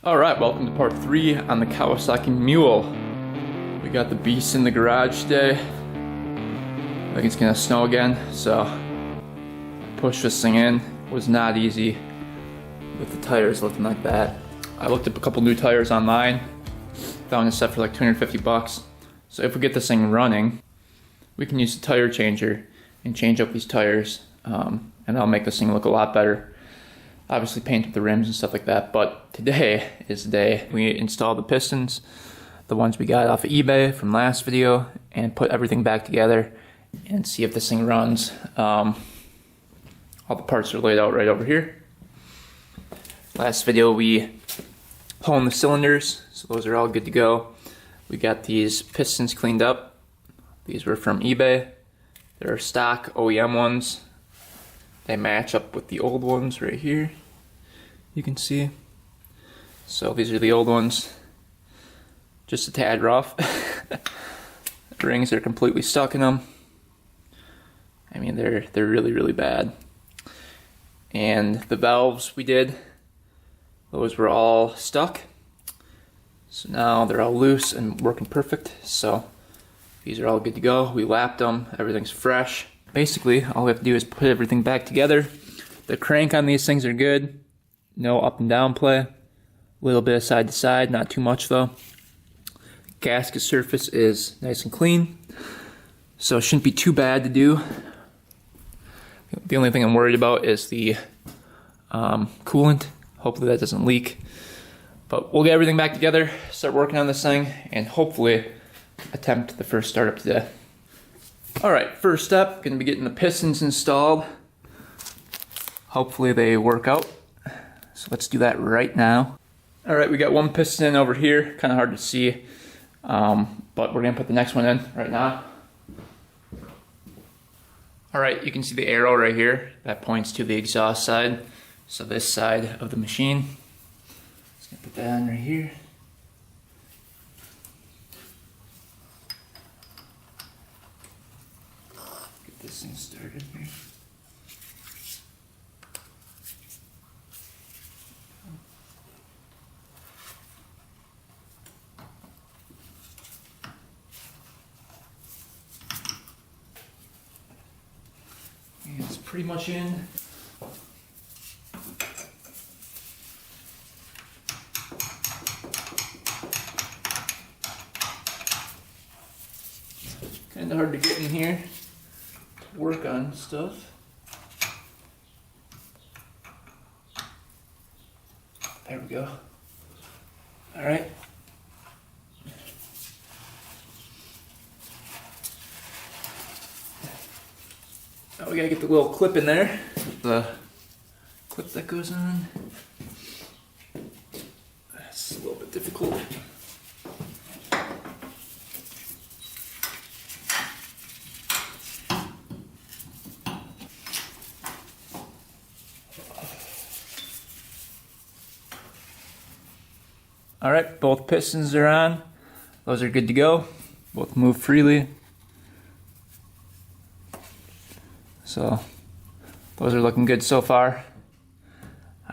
Alright, welcome to part 3 on the Kawasaki Mule. We got the beast in the garage today. I think it's gonna snow again, so push this thing in. It was not easy with the tires looking like that. I looked up a couple new tires online, found a set for like 250 bucks. So if we get this thing running, we can use the tire changer and change up these tires, and that'll make this thing look a lot better. Obviously paint up the rims and stuff like that, but today is the day we install the pistons, the ones we got off of eBay from last video, and put everything back together and see if this thing runs. All the parts are laid out right over here. Last video we honed the cylinders, so those are all good to go. We got these pistons cleaned up. These were from eBay. They're stock OEM ones. They match up with the old ones right here, you can see. So these are the old ones, just a tad rough. The rings are completely stuck in them. I mean, they're really bad. And the valves we did, those were all stuck. So now they're all loose and working perfect. So these are all good to go. We lapped them, everything's fresh. Basically, all we have to do is put everything back together. The crank on these things are good. No up and down play. A little bit of side to side, not too much though. Gasket surface is nice and clean, so it shouldn't be too bad to do. The only thing I'm worried about is the coolant. Hopefully that doesn't leak. But we'll get everything back together, start working on this thing, and hopefully attempt the first startup today. Alright, first step, going to be getting the pistons installed. Hopefully they work out. So let's do that right now. Alright, we got one piston over here, kind of hard to see, but we're going to put the next one in right now. Alright, you can see the arrow right here. That points to the exhaust side. So this side of the machine. Just going to put that in right here. This thing started here. And it's pretty much in. Kind of hard to get in here. Work on stuff. There we go. All right. Now we gotta get the little clip in there. The clip that goes on. That's a little bit difficult. Alright, both pistons are on. Those are good to go. Both move freely. So, those are looking good so far.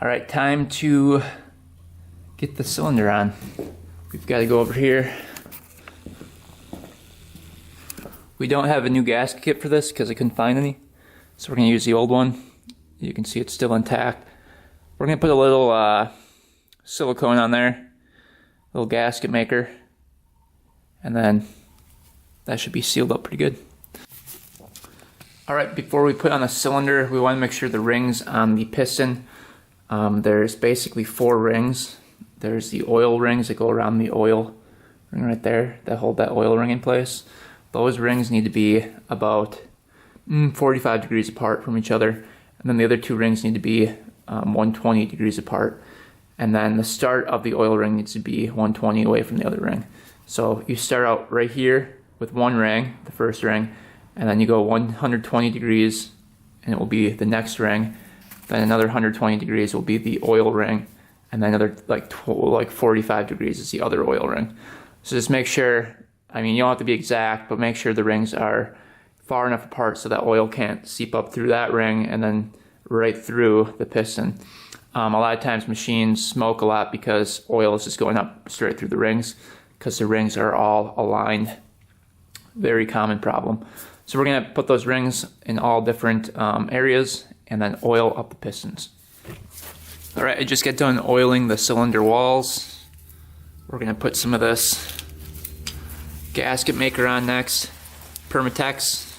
Alright, time to get the cylinder on. We've got to go over here. We don't have a new gasket kit for this because I couldn't find any. So we're going to use the old one. You can see it's still intact. We're going to put a little silicone on there. Little gasket maker, and then that should be sealed up pretty good. Alright, before we put on the cylinder, we want to make sure the rings on the piston, there's basically 4 rings. There's the oil rings that go around the oil ring right there that hold that oil ring in place. Those rings need to be about 45 degrees apart from each other, and then the other 2 rings need to be 120 degrees apart. And then the start of the oil ring needs to be 120 away from the other ring. So you start out right here with one ring, the first ring, and then you go 120 degrees and it will be the next ring. Then another 120 degrees will be the oil ring, and then another like 45 degrees is the other oil ring. So just make sure, I mean, you don't have to be exact, but make sure the rings are far enough apart so that oil can't seep up through that ring and then right through the piston. A lot of times machines smoke a lot because oil is just going up straight through the rings because the rings are all aligned. Very common problem. So we're gonna put those rings in all different areas and then oil up the pistons. All right, I just got done oiling the cylinder walls. We're gonna put some of this gasket maker on next. Permatex.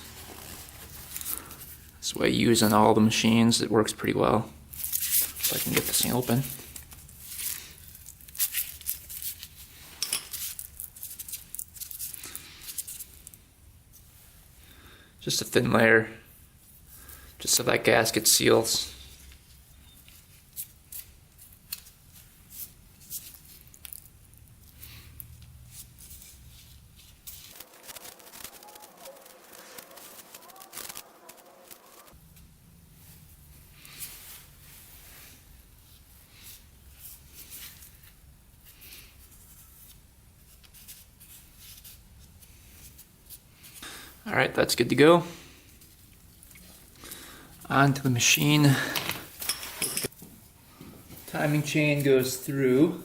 This is what I use on all the machines. It works pretty well. If I can get this thing open. Just a thin layer, just so that gasket seals. All right, that's good to go. Onto the machine. Timing chain goes through.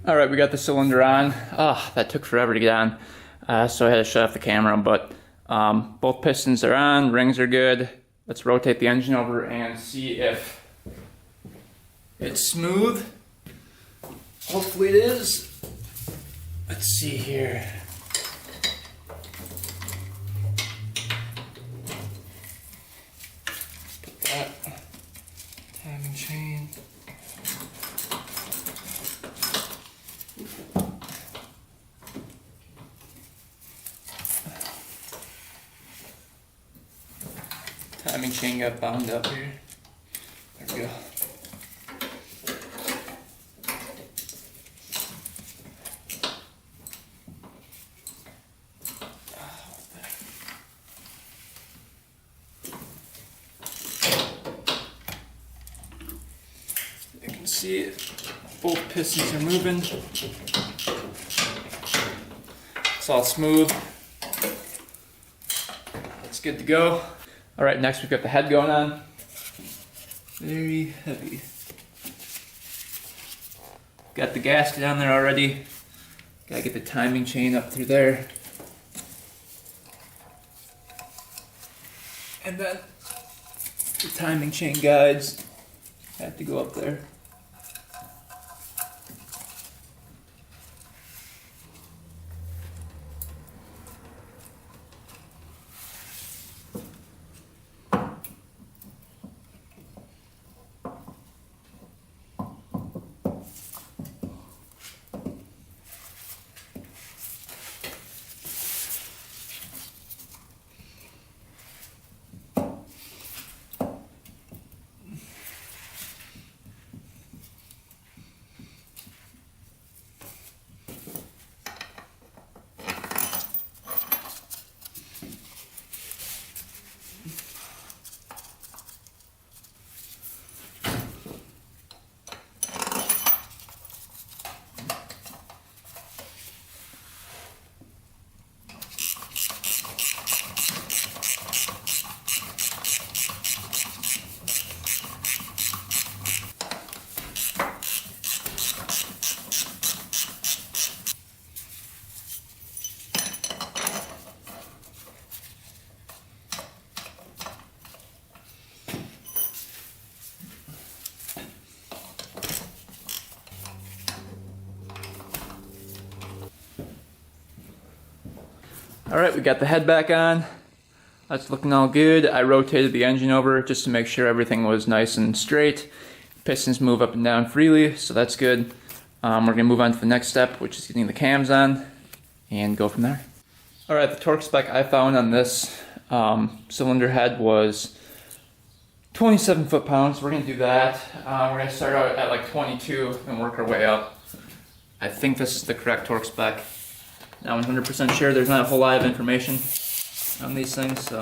All right, we got the cylinder on. Oh, that took forever to get on, so I had to shut off the camera, but both pistons are on, rings are good. Let's rotate the engine over and see if it's smooth. Hopefully it is. Let's see here. Put that timing chain. Timing chain got bound up here. There we go. You can see it. Both pistons are moving. It's all smooth. It's good to go. All right, next we've got the head going on. Very heavy. Got the gasket on there already. Gotta get the timing chain up through there. And then the timing chain guides have to go up there. All right, we got the head back on. That's looking all good. I rotated the engine over just to make sure everything was nice and straight. Pistons move up and down freely, so that's good. We're gonna move on to the next step, which is getting the cams on, and go from there. All right, the torque spec I found on this cylinder head was 27 foot-pounds. We're gonna do that. We're gonna start out at like 22 and work our way up. I think this is the correct torque spec. Not 100% sure. There's not a whole lot of information on these things, so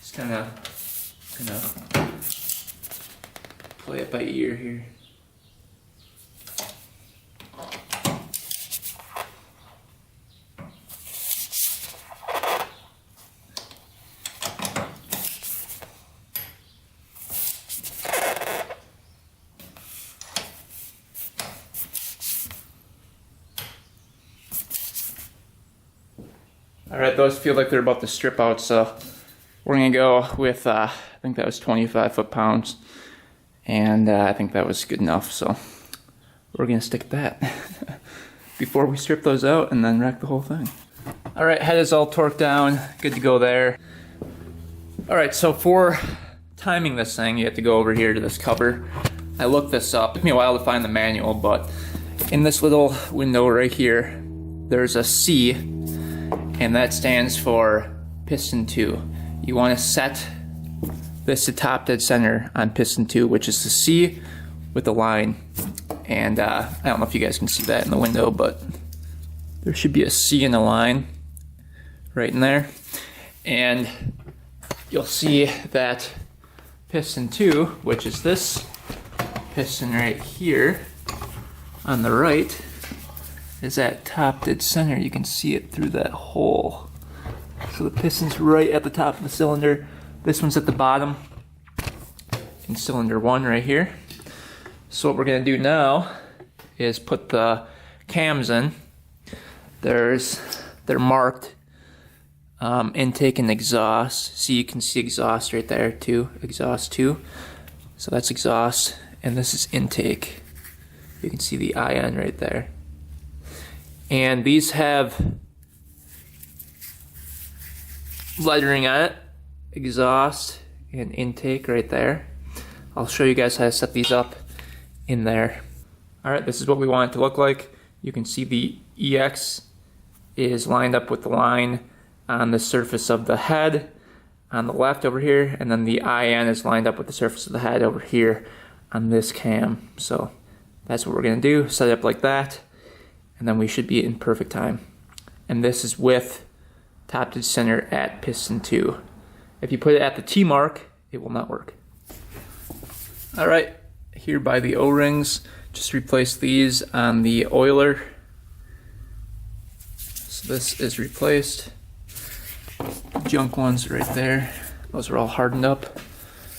just kind of play it by ear here. Alright, those feel like they're about to strip out, so we're going to go with, I think that was 25 foot-pounds, and I think that was good enough, so we're going to stick at that before we strip those out and then wreck the whole thing. Alright, head is all torqued down, good to go there. Alright, so for timing this thing, you have to go over here to this cover. I looked this up. It took me a while to find the manual, but in this little window right here, there's a C, and that stands for piston 2. You want to set this to top dead center on piston 2, which is the C with the line. And I don't know if you guys can see that in the window, but there should be a C in the line right in there. And you'll see that piston 2, which is this piston right here on the right, is at top dead center. You can see it through that hole. So the piston's right at the top of the cylinder. This one's at the bottom in cylinder 1 right here. So what we're gonna do now is put the cams in. They're marked intake and exhaust. See, you can see exhaust right there too, exhaust 2. So that's exhaust, and this is intake. You can see the IN right there. And these have lettering on it, exhaust and intake right there. I'll show you guys how to set these up in there. Alright, this is what we want it to look like. You can see the EX is lined up with the line on the surface of the head on the left over here, and then the IN is lined up with the surface of the head over here on this cam. So that's what we're going to do, set it up like that, and then we should be in perfect time. And this is with top dead center at piston 2. If you put it at the T mark, it will not work. Alright, here by the O-rings, just replace these on the oiler. So this is replaced. Junk ones right there. Those are all hardened up.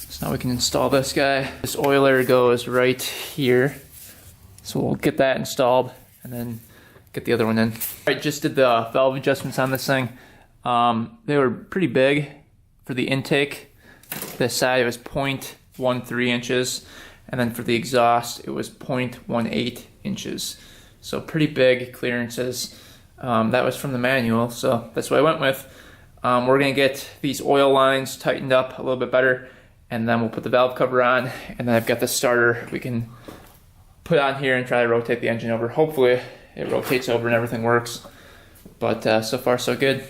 So now we can install this guy. This oiler goes right here. So we'll get that installed and then get the other one in. Alright, just did the valve adjustments on this thing. They were pretty big for the intake. This side was 0.13 inches, and then for the exhaust it was 0.18 inches. So pretty big clearances. That was from the manual, so that's what I went with. We're gonna get these oil lines tightened up a little bit better, and then we'll put the valve cover on, and then I've got the starter we can put on here and try to rotate the engine over. Hopefully it rotates over and everything works, but so far so good.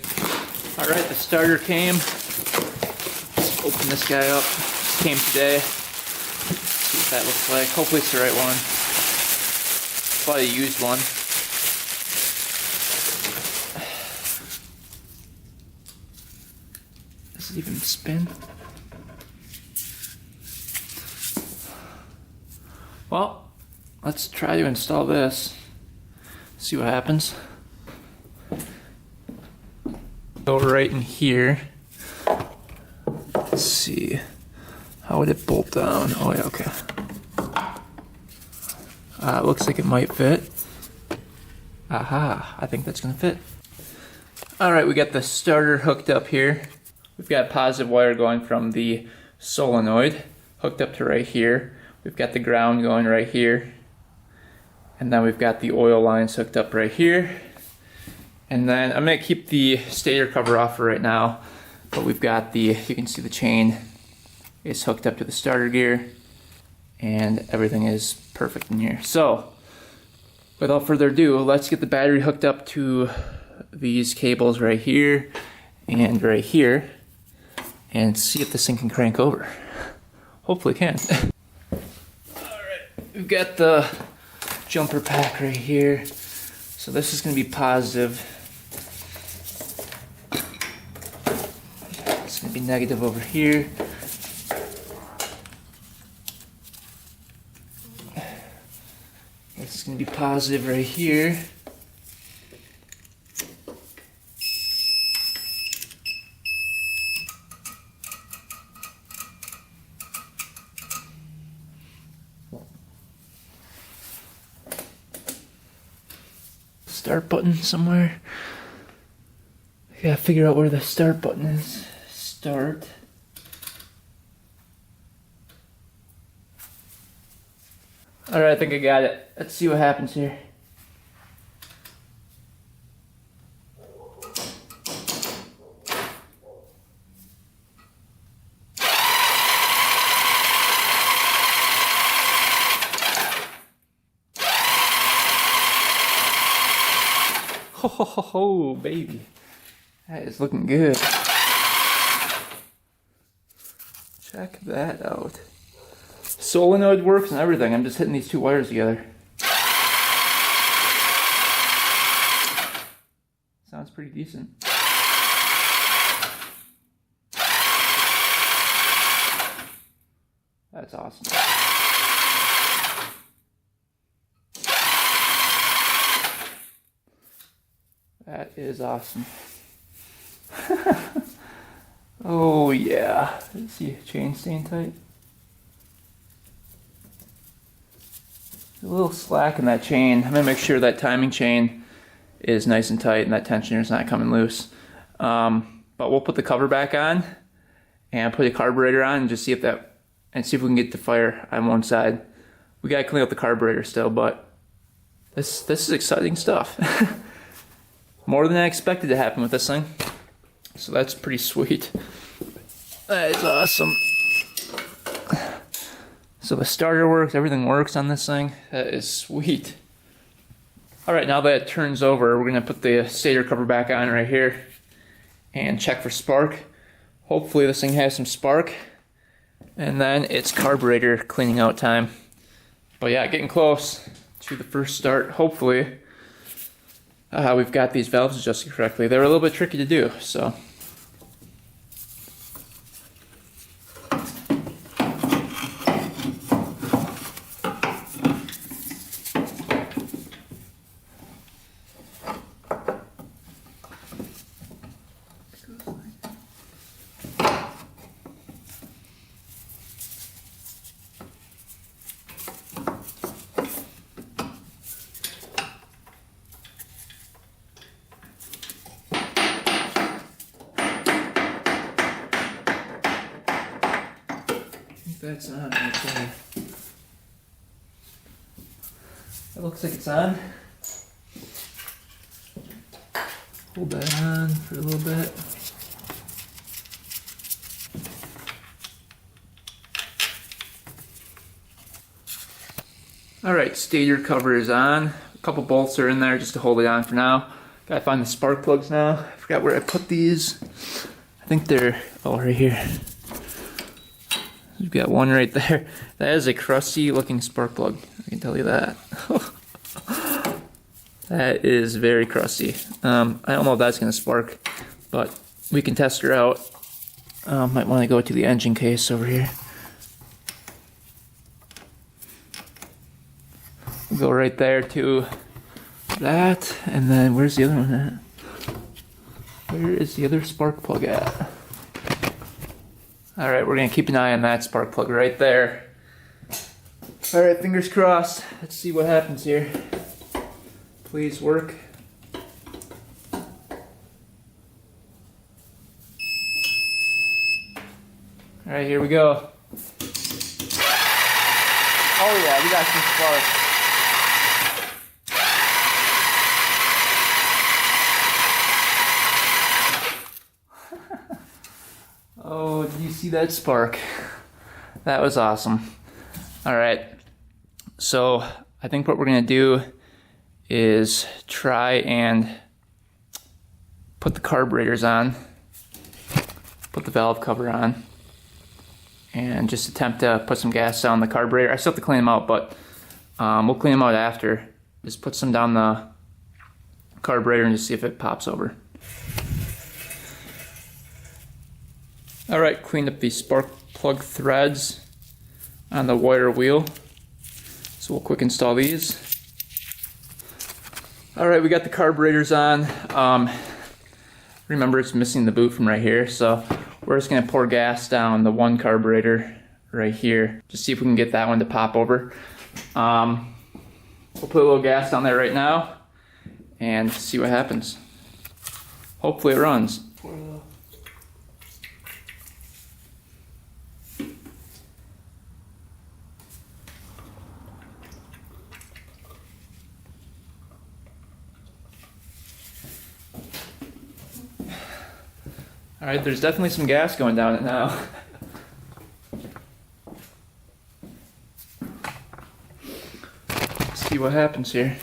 All right, the starter came. Let's open this guy up. It came today. See what that looks like. Hopefully it's the right one. Probably a used one. Does it even spin? Well, let's try to install this. See what happens. Go right in here. Let's see. How would it bolt down? Oh yeah, okay. It looks like it might fit. Aha, I think that's gonna fit. Alright, we got the starter hooked up here. We've got positive wire going from the solenoid hooked up to right here. We've got the ground going right here. And then we've got the oil lines hooked up right here. And then I'm gonna keep the stator cover off for right now, but we've got the, you can see the chain is hooked up to the starter gear, and everything is perfect in here. So, without further ado, let's get the battery hooked up to these cables right here and right here, and see if this thing can crank over. Hopefully it can. Alright, we've got the jumper pack right here. So this is going to be positive. It's going to be negative over here. This is going to be positive right here. Start button somewhere. I gotta figure out where the start button is. Start. Alright, I think I got it. Let's see what happens here. Oh, baby. That is looking good. Check that out. Solenoid works and everything. I'm just hitting these two wires together. Sounds pretty decent. That's awesome. That is awesome. Oh yeah. Let's see, chain staying tight. A little slack in that chain. I'm gonna make sure that timing chain is nice and tight and that tensioner is not coming loose. But we'll put the cover back on and put the carburetor on and just see if that, and see if we can get the fire on one side. We gotta clean up the carburetor still, but this is exciting stuff. More than I expected to happen with this thing. So that's pretty sweet. That is awesome. So the starter works, everything works on this thing. That is sweet. Alright, now that it turns over, we're gonna put the stator cover back on right here and check for spark. Hopefully this thing has some spark. And then it's carburetor cleaning out time. But yeah, getting close to the first start, hopefully. We've got these valves adjusted correctly. They were a little bit tricky to do, so. That's on right there. It looks like it's on. Hold that on for a little bit. Alright, stator cover is on. A couple bolts are in there just to hold it on for now. Gotta find the spark plugs now. I forgot where I put these. I think they're, oh, right here. We've got one right there. That is a crusty looking spark plug, I can tell you that. That is very crusty. I don't know if that's going to spark, but we can test her out. Might want to go to the engine case over here. We'll go right there to that, and then where's the other one at? Where is the other spark plug at? Alright, we're going to keep an eye on that spark plug right there. Alright, fingers crossed. Let's see what happens here. Please work. Alright, here we go. Oh yeah, we got some spark. Oh, did you see that spark? That was awesome. Alright, so I think what we're going to do is try and put the carburetors on, put the valve cover on, and just attempt to put some gas down the carburetor. I still have to clean them out, but We'll clean them out after. Just put some down the carburetor and just see if it pops over. Alright, cleaned up the spark plug threads on the wire wheel. So we'll quick install these. Alright, we got the carburetors on. Remember, it's missing the boot from right here, so we're just going to pour gas down the one carburetor right here. Just see if we can get that one to pop over. We'll put a little gas down there right now and see what happens. Hopefully it runs. Alright, there's definitely some gas going down it now. Let's see what happens here.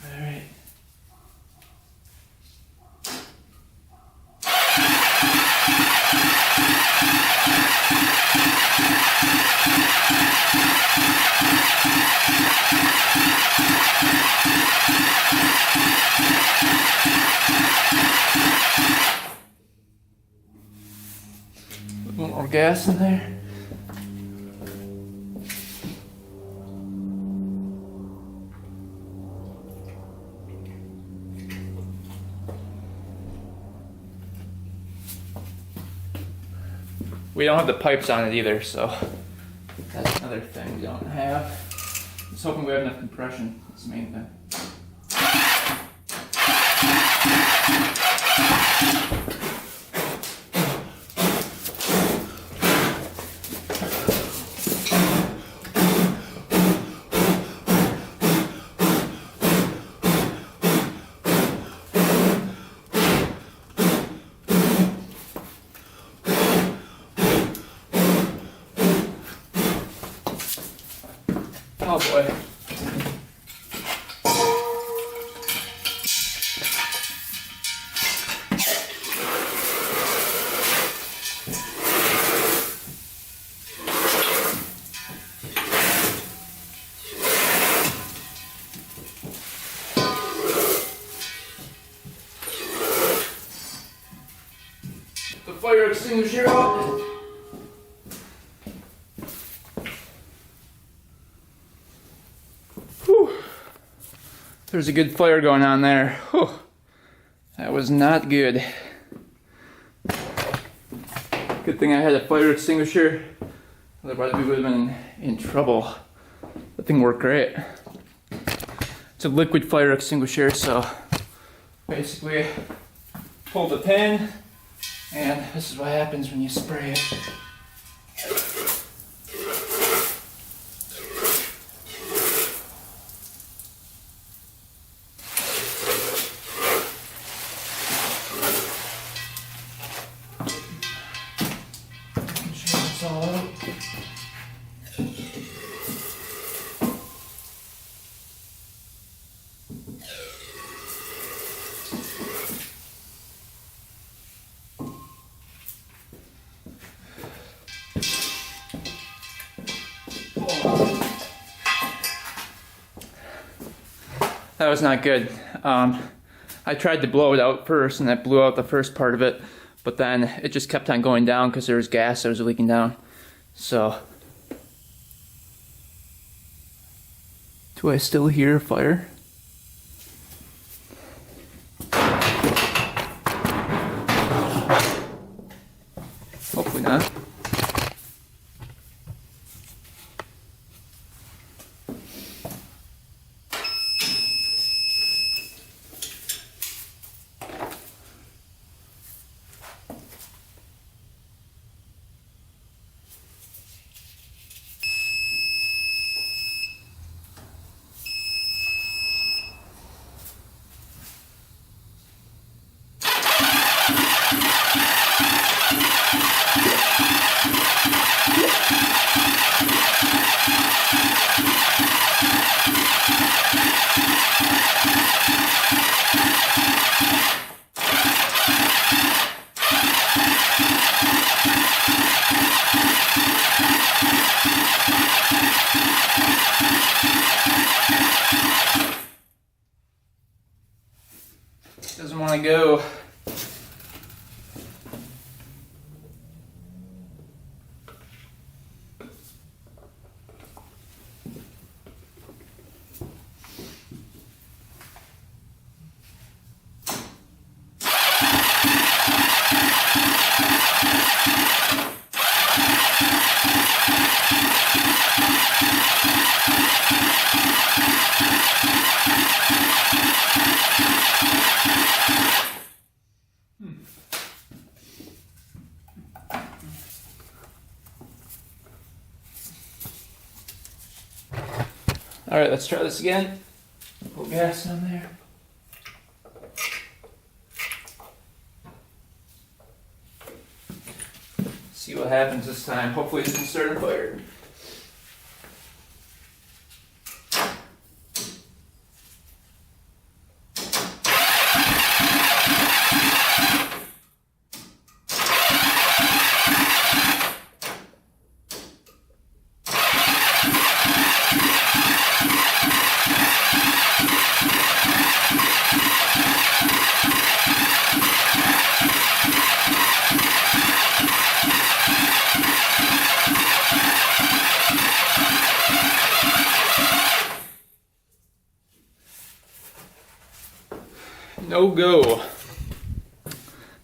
Alright. Put a little more gas in there. We don't have the pipes on it either, so that's another thing we don't have. Just hoping we have enough compression. That's the main thing. Oh boy. The fire extinguisher out. There's a good fire going on there. Whew. That was not good. Good thing I had a fire extinguisher. Otherwise we would have been in trouble. That thing worked great. It's a liquid fire extinguisher, so basically pull the pin and this is what happens when you spray it. All out. That was not good. I tried to blow it out first and I blew out the first part of it, but then it just kept on going down because there was gas that was leaking down. So, do I still hear fire? Hopefully not. doesn't want to go. All right, let's try this again. Put gas on there. See what happens this time. Hopefully it doesn't start a fire. No go.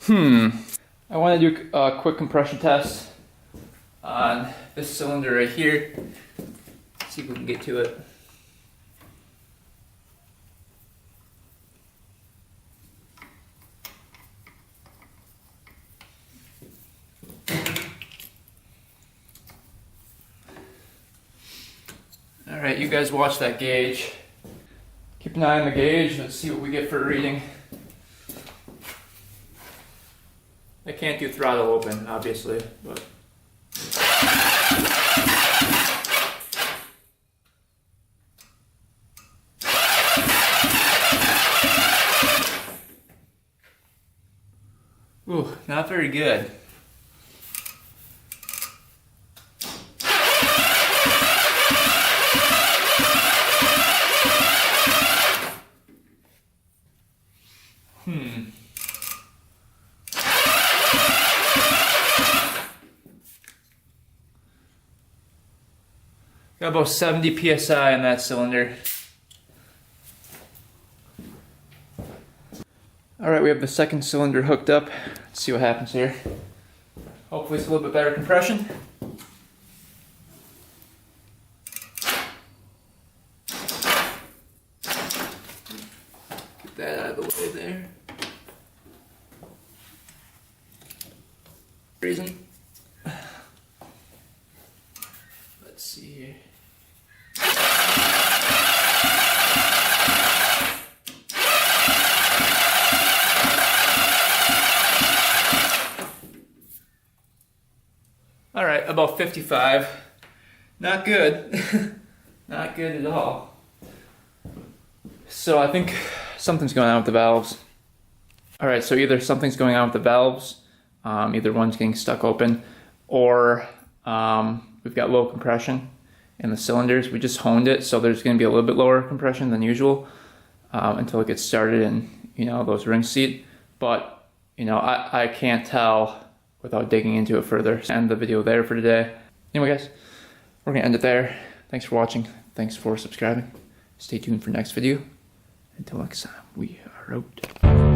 I want to do a quick compression test on this cylinder right here. See if we can get to it. All right, you guys watch that gauge. Keep an eye on the gauge. Let's see what we get for a reading. I can't do throttle open, obviously, but. Ooh, not very good. Got about 70 psi on that cylinder. Alright, we have the second cylinder hooked up. Let's see what happens here. Hopefully it's a little bit better compression. Get that out of the way there. Reason. Let's see here. All right, about 55. Not good. Not good at all. So I think something's going on with the valves. All right, so either something's going on with the valves, either one's getting stuck open, or we've got low compression in the cylinders. We just honed it, so there's going to be a little bit lower compression than usual until it gets started and those rings seat. But I can't tell without digging into it further. End the video there for today. Anyway, guys, we're gonna end it there. Thanks for watching. Thanks for subscribing. Stay tuned for next video. Until next time, we are out.